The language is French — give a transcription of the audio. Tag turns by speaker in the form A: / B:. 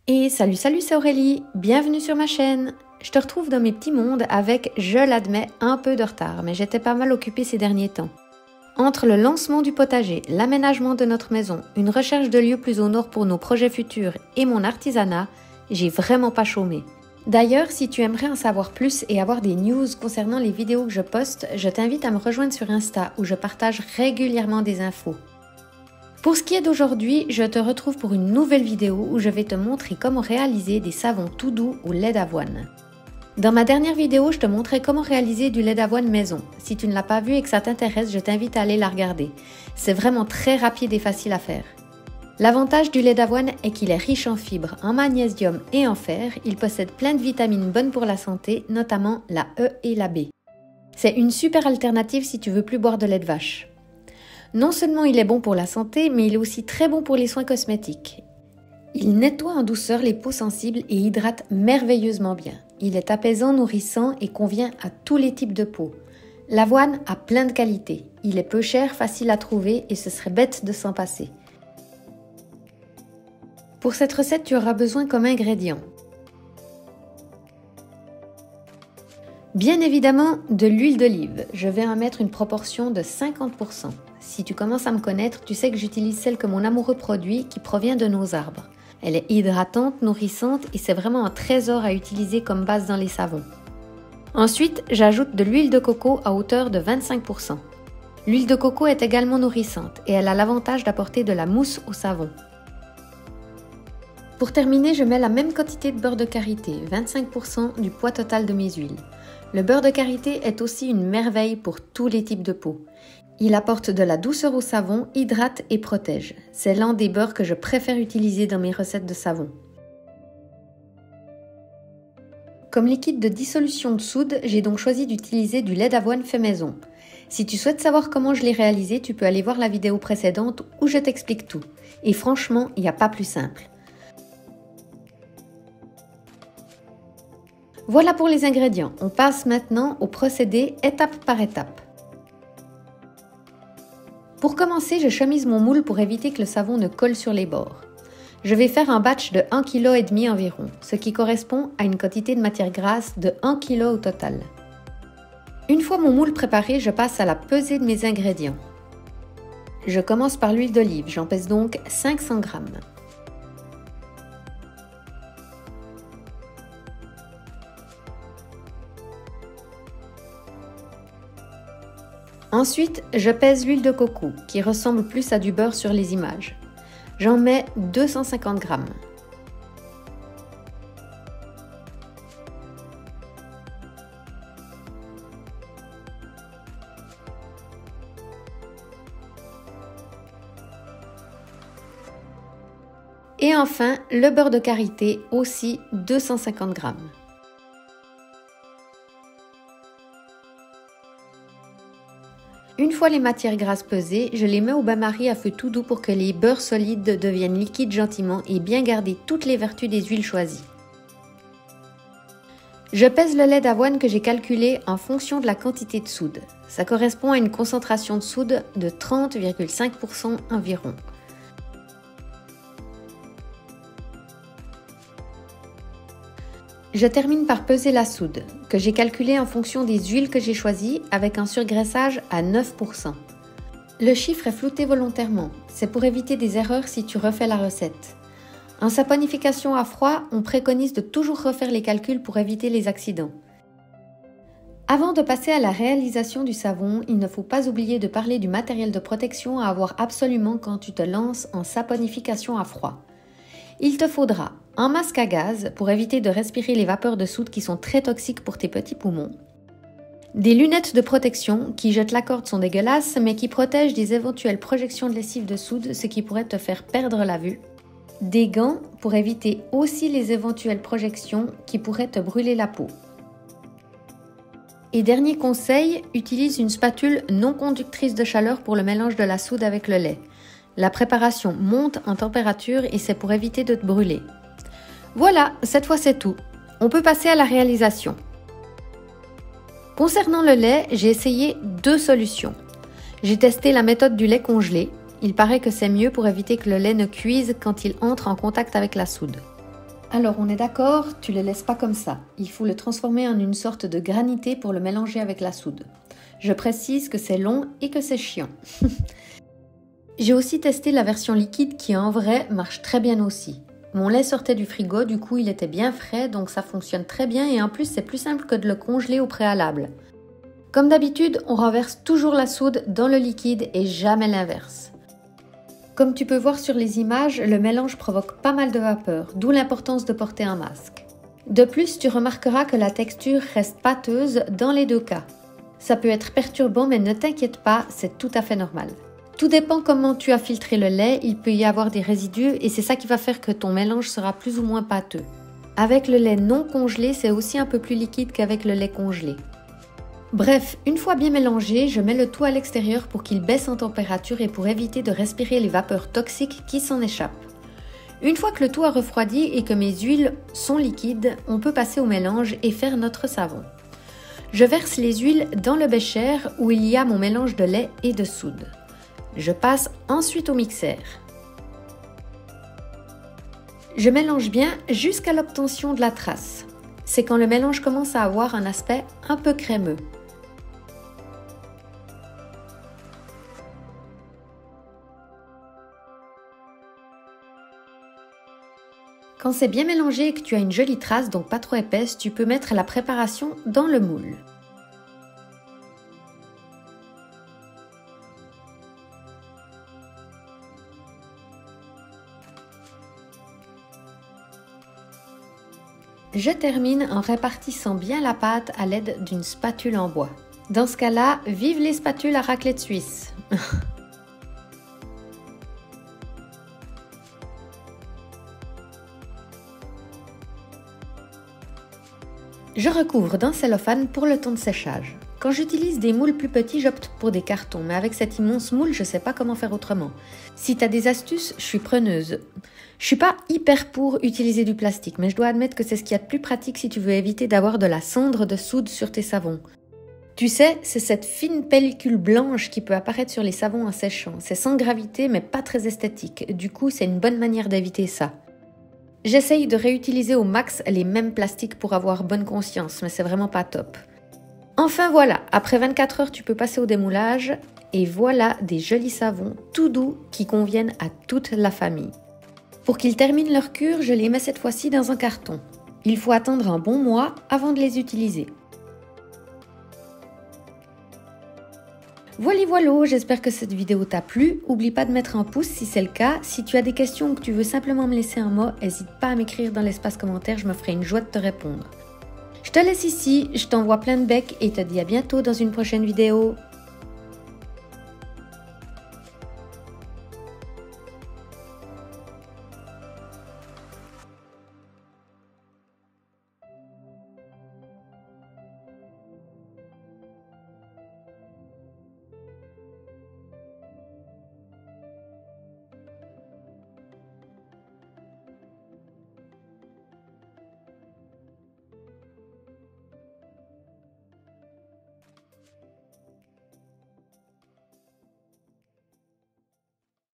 A: Et salut, c'est Aurélie, bienvenue sur ma chaîne. Je te retrouve dans mes petits mondes avec, je l'admets, un peu de retard, mais j'étais pas mal occupée ces derniers temps. Entre le lancement du potager, l'aménagement de notre maison, une recherche de lieux plus au nord pour nos projets futurs et mon artisanat, j'ai vraiment pas chômé. D'ailleurs, si tu aimerais en savoir plus et avoir des news concernant les vidéos que je poste, je t'invite à me rejoindre sur Insta où je partage régulièrement des infos. Pour ce qui est d'aujourd'hui, je te retrouve pour une nouvelle vidéo où je vais te montrer comment réaliser des savons tout doux au lait d'avoine. Dans ma dernière vidéo, je te montrais comment réaliser du lait d'avoine maison. Si tu ne l'as pas vu et que ça t'intéresse, je t'invite à aller la regarder. C'est vraiment très rapide et facile à faire. L'avantage du lait d'avoine est qu'il est riche en fibres, en magnésium et en fer. Il possède plein de vitamines bonnes pour la santé, notamment la E et la B. C'est une super alternative si tu veux plus boire de lait de vache. Non seulement il est bon pour la santé, mais il est aussi très bon pour les soins cosmétiques. Il nettoie en douceur les peaux sensibles et hydrate merveilleusement bien. Il est apaisant, nourrissant et convient à tous les types de peau. L'avoine a plein de qualités. Il est peu cher, facile à trouver et ce serait bête de s'en passer. Pour cette recette, tu auras besoin comme ingrédients. Bien évidemment, de l'huile d'olive. Je vais en mettre une proportion de 50%. Si tu commences à me connaître, tu sais que j'utilise celle que mon amoureux produit qui provient de nos arbres. Elle est hydratante, nourrissante et c'est vraiment un trésor à utiliser comme base dans les savons. Ensuite, j'ajoute de l'huile de coco à hauteur de 25%. L'huile de coco est également nourrissante et elle a l'avantage d'apporter de la mousse au savon. Pour terminer, je mets la même quantité de beurre de karité, 25% du poids total de mes huiles. Le beurre de karité est aussi une merveille pour tous les types de peau. Il apporte de la douceur au savon, hydrate et protège. C'est l'un des beurres que je préfère utiliser dans mes recettes de savon. Comme liquide de dissolution de soude, j'ai donc choisi d'utiliser du lait d'avoine fait maison. Si tu souhaites savoir comment je l'ai réalisé, tu peux aller voir la vidéo précédente où je t'explique tout. Et franchement, il n'y a pas plus simple. Voilà pour les ingrédients. On passe maintenant au procédé étape par étape. Pour commencer, je chemise mon moule pour éviter que le savon ne colle sur les bords. Je vais faire un batch de 1,5 kg environ, ce qui correspond à une quantité de matière grasse de 1 kg au total. Une fois mon moule préparé, je passe à la pesée de mes ingrédients. Je commence par l'huile d'olive, j'en pèse donc 500 g. Ensuite, je pèse l'huile de coco, qui ressemble plus à du beurre sur les images. J'en mets 250 g. Et enfin, le beurre de karité, aussi 250 g. Une fois les matières grasses pesées, je les mets au bain-marie à feu tout doux pour que les beurres solides deviennent liquides gentiment et bien garder toutes les vertus des huiles choisies. Je pèse le lait d'avoine que j'ai calculé en fonction de la quantité de soude. Ça correspond à une concentration de soude de 30,5% environ. Je termine par peser la soude, que j'ai calculée en fonction des huiles que j'ai choisies avec un surgraissage à 9%. Le chiffre est flouté volontairement, c'est pour éviter des erreurs si tu refais la recette. En saponification à froid, on préconise de toujours refaire les calculs pour éviter les accidents. Avant de passer à la réalisation du savon, il ne faut pas oublier de parler du matériel de protection à avoir absolument quand tu te lances en saponification à froid. Il te faudra un masque à gaz pour éviter de respirer les vapeurs de soude qui sont très toxiques pour tes petits poumons. Des lunettes de protection qui, je te l'accorde, sont dégueulasses mais qui protègent des éventuelles projections de lessive de soude, ce qui pourrait te faire perdre la vue. Des gants pour éviter aussi les éventuelles projections qui pourraient te brûler la peau. Et dernier conseil, utilise une spatule non conductrice de chaleur pour le mélange de la soude avec le lait. La préparation monte en température et c'est pour éviter de te brûler. Voilà, cette fois c'est tout. On peut passer à la réalisation. Concernant le lait, j'ai essayé 2 solutions. J'ai testé la méthode du lait congelé. Il paraît que c'est mieux pour éviter que le lait ne cuise quand il entre en contact avec la soude. Alors on est d'accord, tu ne le laisses pas comme ça. Il faut le transformer en une sorte de granité pour le mélanger avec la soude. Je précise que c'est long et que c'est chiant. J'ai aussi testé la version liquide qui en vrai marche très bien aussi. Mon lait sortait du frigo, du coup il était bien frais, donc ça fonctionne très bien et en plus c'est plus simple que de le congeler au préalable. Comme d'habitude, on renverse toujours la soude dans le liquide et jamais l'inverse. Comme tu peux voir sur les images, le mélange provoque pas mal de vapeur, d'où l'importance de porter un masque. De plus, tu remarqueras que la texture reste pâteuse dans les deux cas. Ça peut être perturbant, mais ne t'inquiète pas, c'est tout à fait normal. Tout dépend comment tu as filtré le lait, il peut y avoir des résidus et c'est ça qui va faire que ton mélange sera plus ou moins pâteux. Avec le lait non congelé, c'est aussi un peu plus liquide qu'avec le lait congelé. Bref, une fois bien mélangé, je mets le tout à l'extérieur pour qu'il baisse en température et pour éviter de respirer les vapeurs toxiques qui s'en échappent. Une fois que le tout a refroidi et que mes huiles sont liquides, on peut passer au mélange et faire notre savon. Je verse les huiles dans le bécher où il y a mon mélange de lait et de soude. Je passe ensuite au mixeur. Je mélange bien jusqu'à l'obtention de la trace. C'est quand le mélange commence à avoir un aspect un peu crémeux. Quand c'est bien mélangé et que tu as une jolie trace, donc pas trop épaisse, tu peux mettre la préparation dans le moule. Je termine en répartissant bien la pâte à l'aide d'une spatule en bois. Dans ce cas-là, vive les spatules à raclette suisse! Je recouvre d'un cellophane pour le temps de séchage. Quand j'utilise des moules plus petits, j'opte pour des cartons, mais avec cet immense moule, je ne sais pas comment faire autrement. Si tu as des astuces, je suis preneuse. Je suis pas hyper pour utiliser du plastique, mais je dois admettre que c'est ce qu'il y a de plus pratique si tu veux éviter d'avoir de la cendre de soude sur tes savons. Tu sais, c'est cette fine pellicule blanche qui peut apparaître sur les savons en séchant. C'est sans gravité, mais pas très esthétique. Du coup, c'est une bonne manière d'éviter ça. J'essaye de réutiliser au max les mêmes plastiques pour avoir bonne conscience, mais c'est vraiment pas top. Enfin voilà, après 24 heures, tu peux passer au démoulage et voilà des jolis savons tout doux qui conviennent à toute la famille. Pour qu'ils terminent leur cure, je les mets cette fois-ci dans un carton. Il faut attendre un bon mois avant de les utiliser. Voilà, j'espère que cette vidéo t'a plu. Oublie pas de mettre un pouce si c'est le cas. Si tu as des questions ou que tu veux simplement me laisser un mot, n'hésite pas à m'écrire dans l'espace commentaire, je me ferai une joie de te répondre. Je te laisse ici, je t'envoie plein de becs et te dis à bientôt dans une prochaine vidéo.